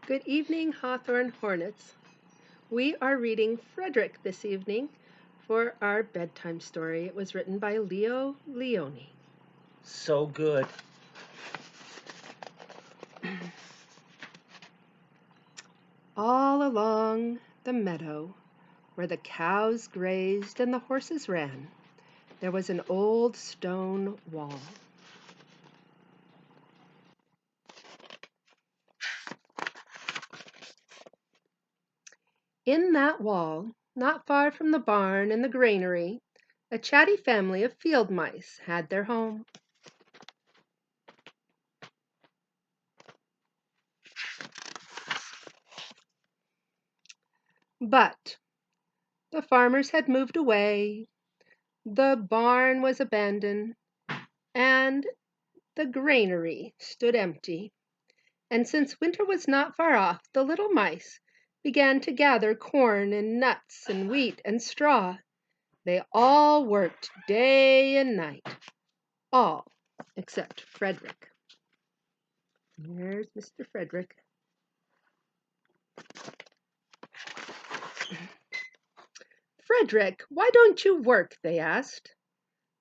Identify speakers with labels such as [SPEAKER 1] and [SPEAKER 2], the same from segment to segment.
[SPEAKER 1] Good evening, Hawthorne Hornets. We are reading Frederick this evening for our bedtime story. It was written by Leo Leone.
[SPEAKER 2] So good.
[SPEAKER 1] All along the meadow, where the cows grazed and the horses ran, there was an old stone wall. In that wall, not far from the barn and the granary, a chatty family of field mice had their home. But the farmers had moved away, the barn was abandoned, and the granary stood empty. And since winter was not far off, the little mice began to gather corn and nuts and wheat and straw. They all worked day and night, all except Frederick. There's Mr. Frederick. Frederick, why don't you work? They asked.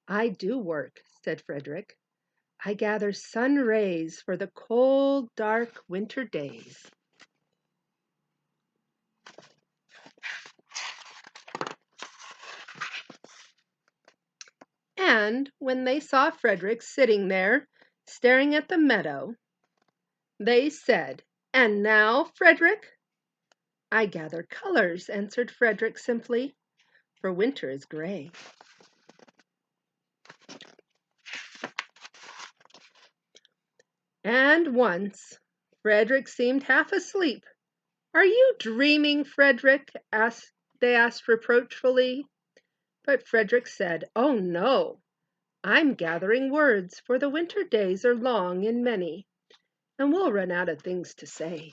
[SPEAKER 1] I do work, said Frederick. I gather sun rays for the cold, dark winter days. And when they saw Frederick sitting there, staring at the meadow, they said, And now, Frederick? I gather colors, answered Frederick simply, for winter is gray. And once, Frederick seemed half asleep. Are you dreaming, Frederick? They asked reproachfully. But Frederick said, Oh no, I'm gathering words, for the winter days are long and many, and we'll run out of things to say.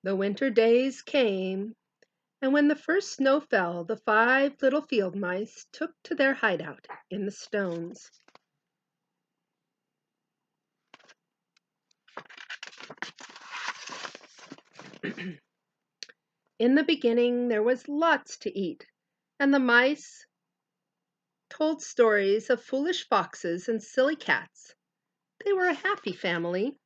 [SPEAKER 1] The winter days came, and when the first snow fell, the 5 little field mice took to their hideout in the stones. In the beginning, there was lots to eat, and the mice told stories of foolish foxes and silly cats. They were a happy family.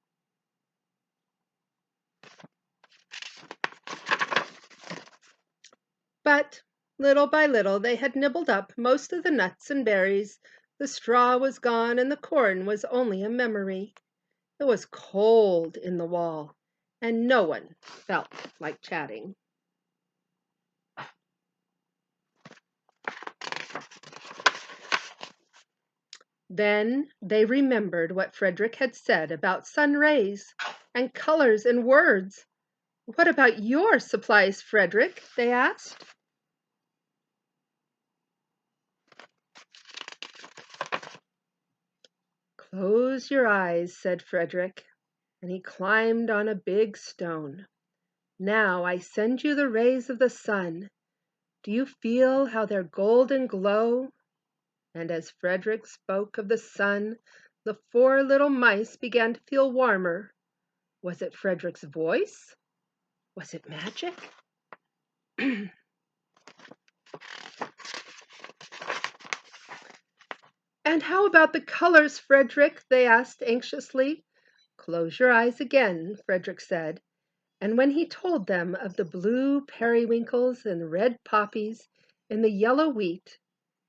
[SPEAKER 1] But little by little, they had nibbled up most of the nuts and berries. The straw was gone, and the corn was only a memory. It was cold in the wall, and no one felt like chatting. Then they remembered what Frederick had said about sun rays and colors and words. What about your supplies, Frederick? They asked. Close your eyes, said Frederick, and he climbed on a big stone. Now I send you the rays of the sun. Do you feel how they're golden glow? And as Frederick spoke of the sun, the 4 little mice began to feel warmer. Was it Frederick's voice? Was it magic? And how about the colors, Frederick? They asked anxiously. Close your eyes again, Frederick said. And when he told them of the blue periwinkles and red poppies and the yellow wheat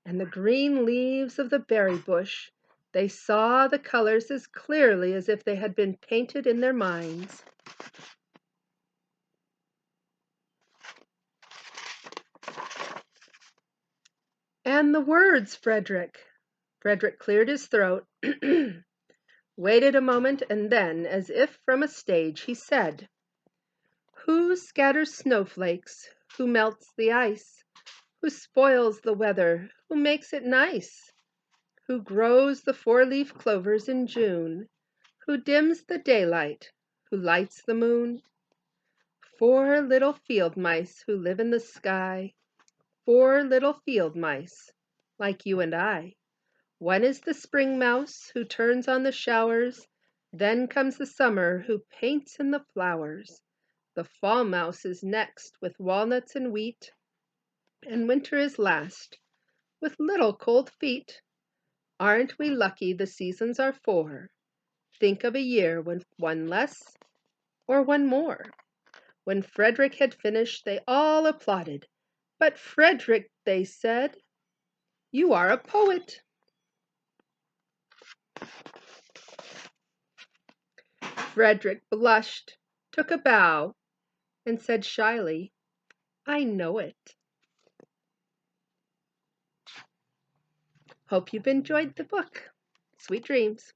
[SPEAKER 1] and the green leaves of the berry bush, they saw the colors as clearly as if they had been painted in their minds. And the words, Frederick. Frederick cleared his throat, waited a moment, and then, as if from a stage, he said, Who scatters snowflakes? Who melts the ice? Who spoils the weather? Who makes it nice? Who grows the 4-leaf clovers in June? Who dims the daylight? Who lights the moon? 4 little field mice who live in the sky. 4 little field mice, like you and I. One is the spring mouse who turns on the showers, then comes the summer who paints in the flowers. The fall mouse is next with walnuts and wheat, and winter is last with little cold feet. Aren't we lucky the seasons are four? Think of a year when one less or one more. When Frederick had finished, they all applauded. But Frederick, they said, you are a poet. Frederick blushed, took a bow, and said shyly, I know it. Hope you've enjoyed the book. Sweet dreams.